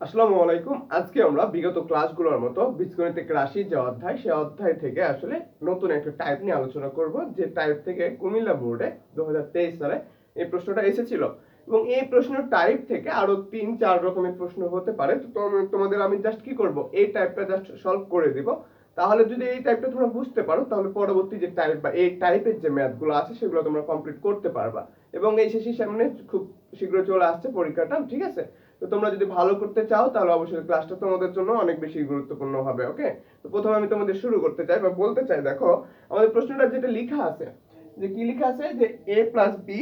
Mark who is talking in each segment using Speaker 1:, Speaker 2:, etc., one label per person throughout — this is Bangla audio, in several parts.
Speaker 1: আসসালামু আলাইকুম। আজকে আমরা বিগত ক্লাসগুলোর মতো বীজগণিতিক রাশি যে অধ্যায়, সে অধ্যায় থেকে আসলে নতুন একটা টাইপ নিয়ে আলোচনা করব, যে টাইপ থেকে কুমিল্লা বোর্ডে 2023 সালে এই প্রশ্নটা এসেছিল। এবং এই প্রশ্নের টাইপ থেকে আরো 3-4 রকমের প্রশ্ন হতে পারে। তো তোমাদের আমি জাস্ট কি করব, এই টাইপটা জাস্ট সলভ করে দিব। তাহলে যদি এই টাইপটা তোমরা বুঝতে পারো, তাহলে পরবর্তী যে টাইপ বা এই টাইপের যে ম্যাথগুলো আছে সেগুলো তোমরা কমপ্লিট করতে পারবা। এবং এই শেষের সামনে খুব শীঘ্র চলে আসছে পরীক্ষাটা, ঠিক আছে? তো তোমরা যদি ভালো করতে চাও তাহলে অবশ্যই ক্লাসটা তোমাদের জন্য অনেক বেশি গুরুত্বপূর্ণ হবে। ওকে, তো প্রথমে আমি তোমাদের শুরু করতে চাই বা বলতে চাই, দেখো আমাদের প্রশ্নটা যেটা লেখা আছে, যে কি লেখা আছে, যে a plus B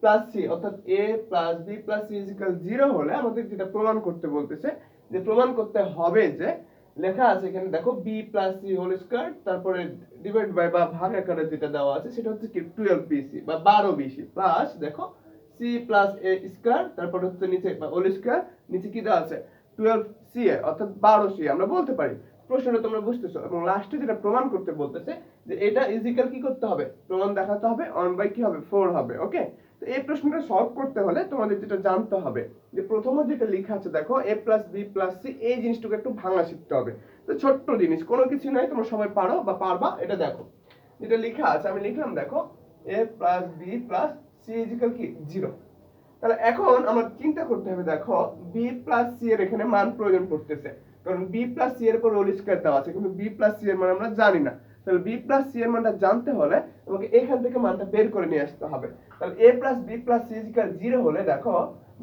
Speaker 1: plus C, অর্থাৎ a plus B plus C equal 0 হলে আমাদের যেটা প্রমাণ করতে বলতেছে, যে প্রমাণ করতে হবে যে লেখা আছে এখানে, দেখো B plus C whole square, তারপরে ডিভাইড বাই বা ভাগ আকারে যেটা দেওয়া আছে সেটা হচ্ছে কি 12bc বা 12bc প্লাস, দেখো সি প্লাস এ স্কয়ার, তারপর হচ্ছে নিচে হোল স্কয়ার, নিচে কি দেওয়া আছে 12ca, অর্থাৎ 12c আমরা বলতে পারি। প্রশ্নটা তোমরা বুঝতেছো। এবং লাস্টে যেটা প্রমাণ করতে বলতেছে, যে এটা ইজিক্যাল কি করতে হবে, প্রমাণ দেখাতে হবে 1 কি হবে 4 হবে। ওকে, তো এই প্রশ্নটা সলভ করতে হলে তোমাদের যেটা জানতে হবে, যে প্রথমে যেটা লেখা আছে, দেখো a plus B plus C, এই জিনিসটাকে একটু ভাঙা শিখতে হবে। তো ছোট্ট জিনিস, কোনো কিছু নাই, তোমরা সবাই পারো বা পারবা। এটা দেখো যেটা লেখা আছে, আমি লিখলাম, দেখো a plus B plus C is equal কি 0। তাহলে এখন আমার চিন্তা করতে হবে, দেখো বি প্লাস সি এর এখানে মান প্রয়োজন পড়তেছে, কারণ বি প্লাস সি এর উপর হোল স্কয়ার দেওয়া আছে, কিন্তু বি প্লাস সি এর মান আমরা জানি না। তাহলে বি প্লাস সি এর মানটা জানতে হলে আমাকে এখান থেকে মানটা বের করে নিয়ে আসতে হবে। তাহলে a plus B plus C is equal 0 হলে, দেখো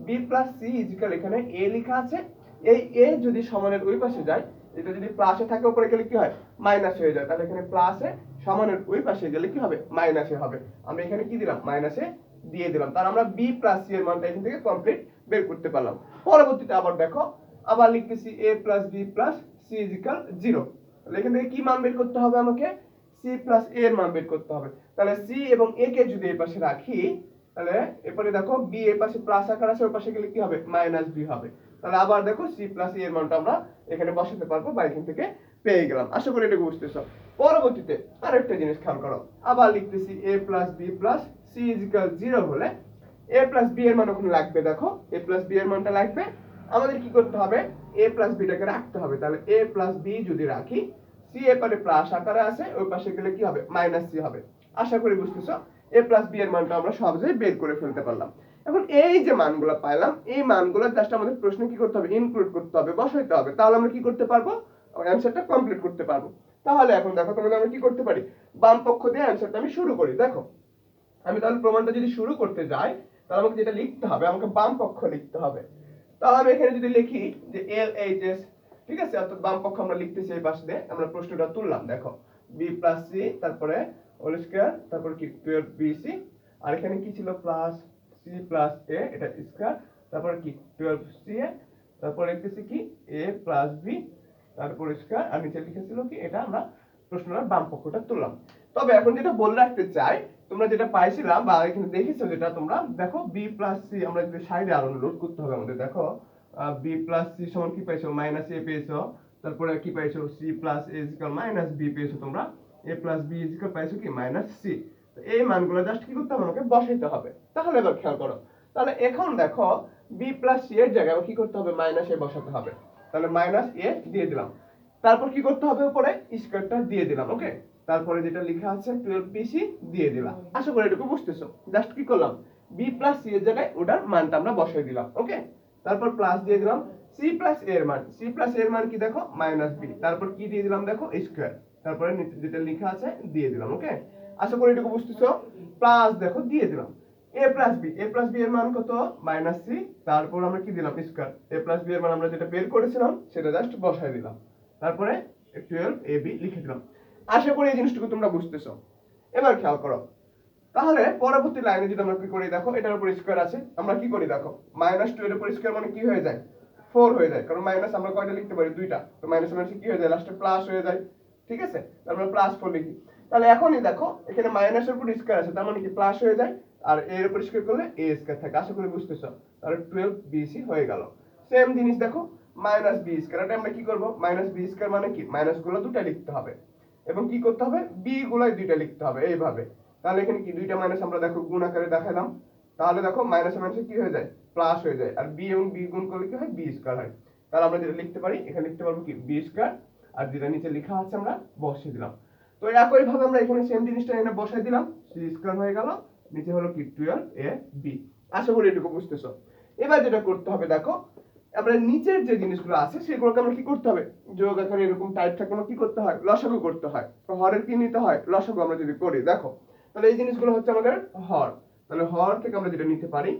Speaker 1: বি প্লাস সি ইজিক্যাল এখানে a লেখা আছে, এই a যদি সমানের ওই পাশে যায়, এটা যদি প্লাসে থাকে উপরে গেলে কি হয় মাইনাস হয়ে যায়, তাহলে এখানে প্লাসে সমানের ওই পাশে গেলে কি হবে মাইনাসে হবে। আমি এখানে কি দিলাম মাইনাসে দিয়ে দিলাম, তাহলে আমরা b প্লাস c এর মানটা এখান থেকে কমপ্লিট বের করতে পারলাম। পরবর্তীতে আবার দেখো, আবার লিখতেছি a plus b plus c equal 0। তাহলে এখান থেকে কি মান বের করতে হবে, আমাকে c প্লাস a এর মান বের করতে হবে। তাহলে c এবং a কে যদি এই পাশে রাখি, তাহলে এরপরে দেখো b এর পাশে প্লাস আকার আছে, ওর পাশে গেলে কি হবে মাইনাস b হবে। তাহলে আবার দেখো c প্লাস a এর মানটা আমরা এখানে বসাতে পারবো বা এখান থেকে পেয়ে গেলাম। আশা করি এটা বুঝতেছো। পরবর্তীতে আরেকটা জিনিস খেয়াল করো, আবার লিখতেছি a plus b plus c equal 0 হলে a প্লাস b এর মান ওখানে লাগবে। দেখো a প্লাস b এর মানটা লাগবে, আমাদের কি করতে হবে a প্লাস b টাকে রাখতে হবে। তাহলে a প্লাস b যদি রাখি, c এর পারে প্লাস আকারে আছে, ওই পাশে গেলে কি হবে মাইনাস c হবে। আশা করি বুঝতেছো। a প্লাস b এর মানটা আমরা সহজেই বের করে ফেলতে পারলাম। এখন এই যে মানগুলো পাইলাম, এই মানগুলো জাস্ট আমাদের প্রশ্নে কি করতে হবে ইনক্লুড করতে হবে, বসাইতে হবে, তাহলে আমরা কি করতে পারবো অ্যানসারটা কমপ্লিট করতে পারবো। তাহলে এখন দেখো তোমাদের আমরা কি করতে পারি, বাম পক্ষ দিয়ে অ্যানসারটা আমি শুরু করি। দেখো আমি তাহলে প্রমাণটা যদি শুরু করতে যাই, তাহলে আমাকে যেটা লিখতে হবে, আমাকে বাম পক্ষ লিখতে হবে। তাহলে আমি এখানে যদি লিখি যে এল এইচ এস, ঠিক আছে, অর্থাৎ বাম পক্ষ আমরা লিখতেছি এই পাশে দিয়ে, আমরা প্রশ্নটা তুললাম। দেখো বি প্লাস সি, তারপরে হোল স্কয়ার, তারপর কি 12bc, আর এখানে কি ছিল প্লাস সি প্লাস এ, এটা স্কয়ার, তারপর কি 12ca, তারপর লিখতেছি কি a প্লাস বি, তারপর স্কয়ার, আর নিচে লিখেছিল কি এটা, আমরা প্রশ্নটার বাম পক্ষটা তুললাম। তবে এখন যেটা বলে রাখতে চাই, তোমরা যেটা পাইছিলাম বা এখানে দেখেছো, যেটা তোমরা দেখো বি প্লাস সি, আমরা যদি সাইডে আরো লোড করতে হবে আমাদের। দেখো বি প্লাস সি সমান কি পাইছো মাইনাস এ পেয়েছো, তারপরে কি পাইছো সি প্লাস এ ইকুয়াল মাইনাস বি পেয়েছো তোমরা, এ প্লাস বি ইকুয়াল পাইছো কি মাইনাস সি। তো এই মানগুলো জাস্ট কি করতে হবে, আমাকে বসাইতে হবে। তাহলে এবার খেয়াল করো, তাহলে এখন দেখো বি প্লাস সি এর জায়গায় কি করতে হবে মাইনাস এ বসাতে হবে। তাহলে মাইনাস এ দিয়ে দিলাম, তারপর কি করতে হবে উপরে স্কয়ারটা দিয়ে দিলাম। ওকে, তারপরে যেটা লেখা আছে 12bc দিয়ে দিলাম। আশা করি এটুকু বুঝতেছো। জাস্ট কি করলাম b প্লাস c এর জায়গায় ওটার মানটা আমরা বসাই দিলাম। ওকে, তারপর প্লাস দিয়ে দিলাম c প্লাস a এর মান, c প্লাস a এর মান কি দেখো মাইনাস b, তারপর কি দিয়ে দিলাম দেখো স্কয়ার, তারপরে নিচে যেটা লেখা আছে দিয়ে দিলাম। ওকে, আশা করি এটুকু বুঝতেছো। প্লাস দেখো দিয়ে দিলাম a plus b, a plus b এর মান কত মাইনাস c, তারপর আমরা কি দিলাম স্কয়ার, a প্লাস b এর মান আমরা যেটা বের করেছিলাম সেটা জাস্ট বসাই দিলাম, তারপরে 12ab লিখে দিলাম। আশা করি এই জিনিসটুকু তোমরা বুঝতেছো। এবার খেয়াল করো, তাহলে পরবর্তী লাইনে যদি আমরা কি করি, দেখো এটার উপর স্কয়ার আছে, আমরা কি করি দেখো মাইনাস 2 এর উপর স্কয়ার মানে কি হয়ে যায় 4 হয়ে যায়, কারণ মাইনাস আমরা কয়টা লিখতে পারি দুইটা, তো মাইনাস মাইনাস কি হয়ে যায় লাস্টে প্লাস হয়ে যায়। ঠিক আছে, তারপর প্লাস 4 লিখি। তাহলে এখনই দেখো এখানে মাইনাসের উপর স্কয়ার আছে, তার মানে কি প্লাস হয়ে যায়, আর এর উপর স্কয়ার করলে a স্কয়ার থাকে। আশা করি বুঝতেছো। তাহলে 12bc হয়ে গেল। সেম জিনিস দেখো মাইনাস b স্কয়ার, এটা আমরা কি করব মাইনাস b স্কয়ার মানে কি মাইনাস গুলো দুটো লিখতে হবে এবং কি করতে হবে b গুলাই দুইটা লিখতে হবে এইভাবে। তাহলে এখানে কি দুইটা মাইনাস আমরা দেখো গুণ আকারে দেখালাম, তাহলে দেখো মাইনাস মাইনাসে কি হয়ে যায় প্লাস হয়ে যায়, আর b এবং b গুণ করলে কি হয় b স্কয়ার হয়। তাহলে আমরা যেটা লিখতে পারি এখানে লিখতে পারবো কি বি স্কয়ার, আর যেটা নিচে লেখা আছে আমরা বসিয়ে দিলাম। তো একই ভাবে আমরা এখানে সেম জিনিসটা এনে বসাই দিলাম, সি স্কয়ার হয়ে গেল, নিচে হলো কি 12ab। আশা করি এটুকু বুঝতেছো। এবার যেটা করতে হবে দেখো, আমরা নিচের যে জিনিসগুলো আছে সেগুলোকে আমরা কি করতে হবে, যোগ আকারে এরকম টাইপ থাকে কি করতে হয়, লসাগু করতে হয়। তো হরের কি নিতে হয়, লসাগু। আমরা যদি করি দেখো, তাহলে এই জিনিসগুলো হচ্ছে আমাদের হর। তাহলে হর থেকে আমরা যেটা নিতে পারি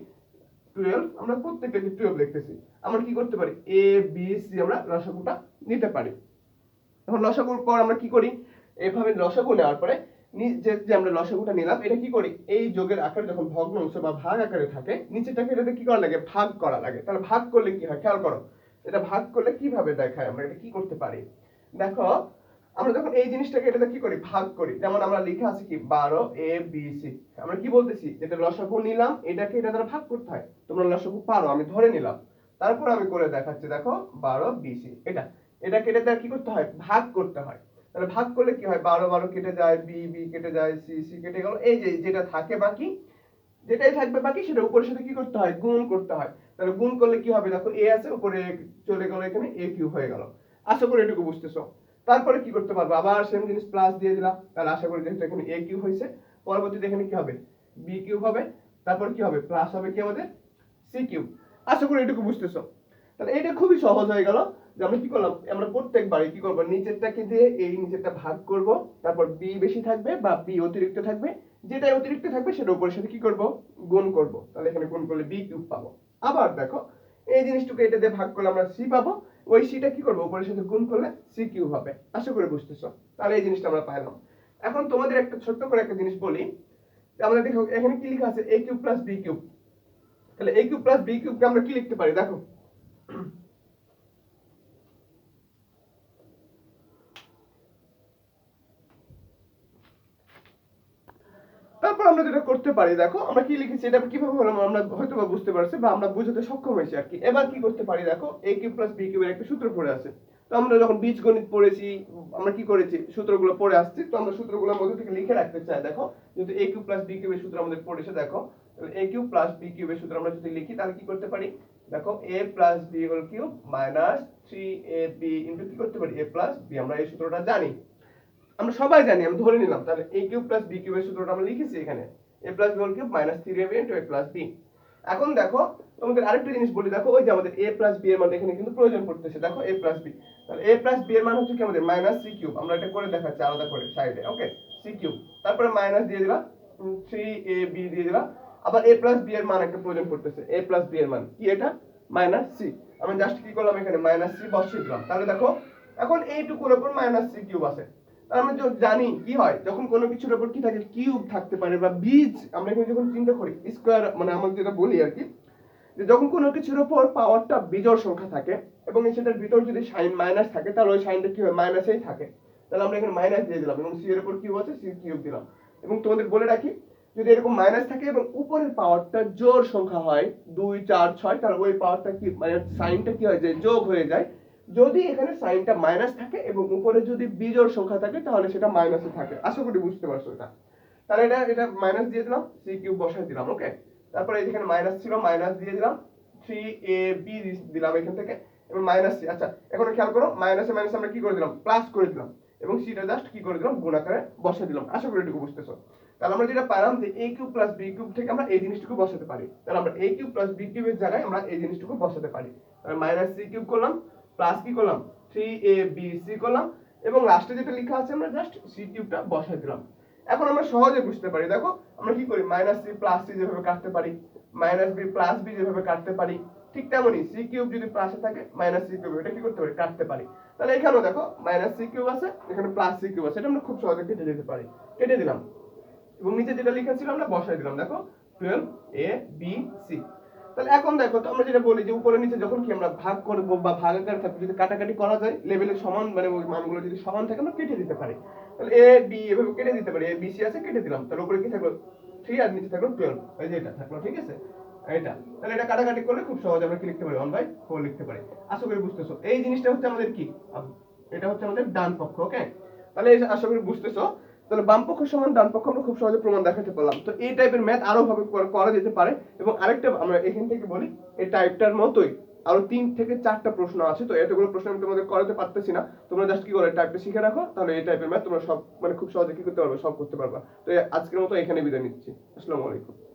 Speaker 1: 12, আমরা প্রত্যেকটা 12 লিখতেছি। আমরা কি করতে পারি, এ বি সি আমরা লসাগুটা নিতে পারি। এখন লসাগুর পর আমরা কি করি, এইভাবে লসাগু নেওয়ার পরে যে আমরা লসাগুটা নিলাম এটা কি করি, এই যোগের আকারে যখন ভগ্নাংশ বা ভাগ আকারে থাকে নিচেটাকে এটাতে কি করা লাগে, ভাগ করা লাগে। তাহলে ভাগ করলে কি হয় খেয়াল করো, এটা ভাগ করলে কিভাবে দেখায়, আমরা এটা কি করতে পারি দেখো, আমরা যখন এই জিনিসটাকে এটাতে কি করি, ভাগ করি। যেমন আমরা লেখা আছে কি 12 এ বি সি, আমরা কি বলতেছি, যেটা লসাগু নিলাম এটাকে এটা দ্বারা ভাগ করতে হয়। তোমরা লসাগু পারো, আমি ধরে নিলাম, তারপর আমি করে দেখাচ্ছি। দেখো 12 বি সি, এটাকে এটা দ্বারা কি করতে হয়, ভাগ করতে হয়। তাহলে ভাগ করলে কি হয়, 12 12 কেটে যায়, বি বি কেটে যায়, সি সি কেটে গেল। এই যে যেটা থাকে বাকি, যেটাই থাকবে বাকি সেটা উপরের সাথে কি করতে হয়, গুণ করতে হয়। তাহলে গুণ করলে কি হবে, দেখো এ আছে উপরে চলে গেল, এখানে এ কিউ হয়ে গেল। আশা করি এটুকু বুঝতেছো। তারপরে কি করতে পারবো, আবার সেম জিনিস প্লাস দিয়ে দিলাম। তাহলে আশা করি যেহেতু এখানে এ কিউ হয়েছে, পরবর্তীতে এখানে কি হবে, বি কিউ হবে, তারপর কি হবে, প্লাস হবে কি আমাদের সি কিউ। আশা করি এটুকু বুঝতেছো। তাহলে এটা খুবই সহজ হয়ে গেল যে আমরা কি করলাম, আমরা প্রত্যেকবারই কি করব, নিচেরটাকে দিয়ে এই নিচেরটা ভাগ করব, তারপর বি বেশি থাকবে বা বি অতিরিক্ত থাকবে, যেটা অতিরিক্ত থাকবে সেটা উপরের সাথে কি করব, গুণ করব। তাহলে এখানে গুণ করলে বি কিউব পাবো। আবার দেখো এই জিনিসটাকে এটা দিয়ে ভাগ করলে আমরা সি পাবো, ওই সিটা কি করব, উপরের সাথে গুণ করলে সি কিউব হবে। আশা করি বুঝতেছো। তাহলে এই জিনিসটা আমরা পাইলাম। এখন তোমাদের একটা ছোট্ট করে একটা জিনিস বলি, আমরা দেখো এখানে কি লেখা আছে, a cube plus B cube. তাহলে a কিউব প্লাস বি কিউবকে আমরা কি লিখতে পারি দেখো, তারপর আমরা যেটা করতে পারি দেখো, আমরা কি লিখেছি এটা কিভাবে হলো আমরা হয়তো বা বুঝতে পারছি বা আমরা বুঝতে সক্ষম হয়েছি আর কি। এবার কি করতে পারি দেখো, a কিউব প্লাস b কিউবের একটা সূত্র পড়ে আছে। তো আমরা যখন বীজগণিত পড়েছি, আমরা কি করেছি, সূত্রগুলো পড়ে আসছি। তো আমরা সূত্রগুলোর মধ্যে থেকে লিখে রাখতে চাই। দেখো যেহেতু a কিউব প্লাস b কিউবের সূত্র আমাদের পড়েছে, দেখো তাহলে a কিউব প্লাস b কিউবের সূত্র আমরা যদি লিখি তাহলে কি করতে পারি দেখো, a plus b whole cube minus 3ab into কি করতে পারি, a প্লাস b। আমরা এই সূত্রটা জানি, আমরা সবাই জানি, আমি ধরে নিলাম। তাহলে a কিউব প্লাস b কিউবের সূত্রটা আমরা লিখেছি এখানে, a plus b whole cube minus 3ab into a plus b। এখন দেখো তোমাদের আরেকটা জিনিস বলি, দেখো ওই যে আমাদের a প্লাস b এর মান এখানে কিন্তু প্রয়োজন পড়তেছে। দেখো a প্লাস b, তাহলে a প্লাস b এর মান হচ্ছে কি আমাদের মাইনাস c কিউব। আমরা এটা করে দেখাচ্ছি আলাদা করে সাইডে, ওকে, c কিউব, তারপরে মাইনাস দিয়ে দিলাম 3ab দিয়ে দিলাম। আবার a প্লাস b এর মান একটা প্রয়োজন পড়তেছে, a প্লাস b এর মান কি, এটা মাইনাস c। আমি জাস্ট কি করলাম, এখানে মাইনাস c বসিয়ে দিলাম। তাহলে দেখো এখন এইটুকুর উপর মাইনাস c কিউব আছে। আমরা জানি কি হয়, যখন কোনো কিছুর উপর কি থাকে, কিউব থাকতে পারে বা বীজ, আমরা এখানে যখন চিন্তা করি স্কয়ার, মানে আমরা যেটা বলি আর কি, যে যখন কোনো কিছুর উপর পাওয়ারটা বিজোড় সংখ্যা থাকে এবং সেটার ভিতর যদি সাইন মাইনাস থাকে, তাহলে ওই সাইনটা কি হয়, মাইনাসেই থাকে। তাহলে আমরা এখানে মাইনাস দিয়ে দিলাম এবং সি এর উপর কিউব আছে, সি কিউব দিলাম। এবং তোমাদের বলে রাখি, যদি এরকম মাইনাস থাকে এবং উপরের পাওয়ারটা জোড় সংখ্যা হয় 2 4 6, তাহলে ওই পাওয়ারটা কি, মানে সাইনটা কি হয়, যে যোগ হয়ে যায়। যদি এখানে সাইনটা মাইনাস থাকে এবং উপরে যদি বিজোড় সংখ্যা থাকে তাহলে সেটা মাইনাসে থাকে। আশা করি বুঝতে পারছো এটা। তাহলে এটা মাইনাস দিয়ে দিলাম, সি কিউব বসাই দিলাম, ওকে। তারপরে এখানে মাইনাস ছিল, মাইনাস দিয়ে দিলাম, 3ab দিলাম এখান থেকে, এবং মাইনাস সি। আচ্ছা এখন খেয়াল করো, মাইনাসে মাইনাসে আমরা কি করে দিলাম, প্লাস করে দিলাম, এবং সিটা জাস্ট কি করে দিলাম, গুণ আকারে বসাই দিলাম। আশা করি এটুকু বুঝতেছো। তাহলে আমরা যেটা পাইলাম যে a cube plus b cube থেকে আমরা এই জিনিসটুকু বসাতে পারি। তাহলে আমরা a কিউব প্লাস b কিউবের জায়গায় আমরা এই জিনিসটুকু বসাতে পারি। তাহলে মাইনাস c কিউব করলাম, প্লাস কি করলাম, 3abc করলাম, এবং লাস্টে যেটা লেখা আছে আমরা জাস্ট c কিউবটা বসাই দিলাম। এখন আমরা সহজে বুঝতে পারি, দেখো আমরা কি করি, মাইনাস c প্লাস c যেভাবে কাটতে পারি, মাইনাস b প্লাস b যেভাবে কাটতে পারি, ঠিক তেমনই c কিউব যদি প্লাসে থাকে মাইনাস c কিউব এটা কি করতে পারি, কাটতে পারি। তাহলে এখানেও দেখো মাইনাস c কিউব আছে, এখানে প্লাস c কিউব আছে, এটা আমরা খুব সহজে কেটে দিতে পারি। কেটে দিলাম এবং নিচে যেটা লেখা ছিল আমরা বসাই দিলাম। দেখো 12abc। তাহলে এখন দেখো, তো আমরা যেটা বলি যে উপরে নিচে যখন কি আমরা ভাগ করব বা ভাগাকার থাকে, যদি কাটাকাটি করা যায় লেভেলের সমান, মানে ওই মানগুলো যদি সমান থাকে আমরা কেটে দিতে পারি। তাহলে a b এভাবে কেটে দিতে পারি, a b c আছে, কেটে দিলাম। তার উপরে কি থাকলো 3 আর নিচে থাকলো 12, এই যে এটা থাকলো, ঠিক আছে এটা। তাহলে এটা কাটাকাটি করলে খুব সহজ আমরা কি লিখতে পারি, 1/4 লিখতে পারি। আশা করি বুঝতেছো। এই জিনিসটা হচ্ছে আমাদের কি, এটা হচ্ছে আমাদের ডান পক্ষ, ওকে। তাহলে আশা করি বুঝতেছো। তাহলে বাম পক্ষ সমান ডান পক্ষ আমরা খুব সহজে প্রমাণ দেখাতে পারলাম। তো এই টাইপের ম্যাথ আরো ভাবে করা যেতে পারে। এবং আরেকটা আমরা এখান থেকে বলি, এই টাইপটার মতোই আরো 3 থেকে 4টা প্রশ্ন আছে, তো এতগুলো প্রশ্ন আমি তোমাদের করাতে পারতেছি না। তোমরা জাস্ট কি করে টাইপটা শিখে রাখো, তাহলে এই টাইপের ম্যাথ তোমরা সব মানে খুব সহজে কি করতে পারবে, সলভ করতে পারবা। তো আজকের মতো এখানে বিদায় নিচ্ছি। আসসালামু আলাইকুম।